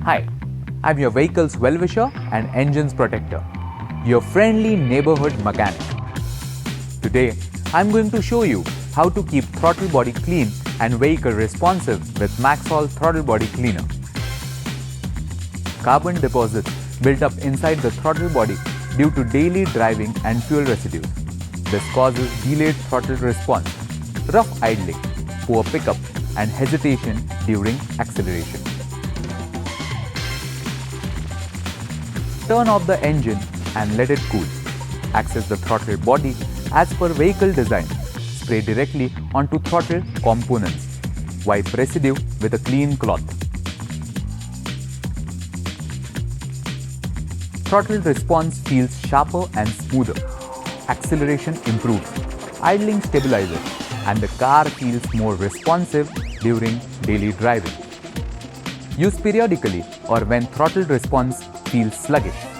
Hi, I'm your vehicle's well-wisher and engine's protector, your friendly neighborhood mechanic. Today, I'm going to show you how to keep throttle body clean and vehicle responsive with Magsol Throttle Body Cleaner. Carbon deposits built up inside the throttle body due to daily driving and fuel residues. This causes delayed throttle response, rough idling, poor pickup, and hesitation during acceleration. Turn off the engine and let it cool. Access the throttle body as per vehicle design. Spray directly onto throttle components. Wipe residue with a clean cloth. Throttle response feels sharper and smoother. Acceleration improves. Idling stabilizes, and the car feels more responsive during daily driving. Use periodically or when throttle response feels sluggish.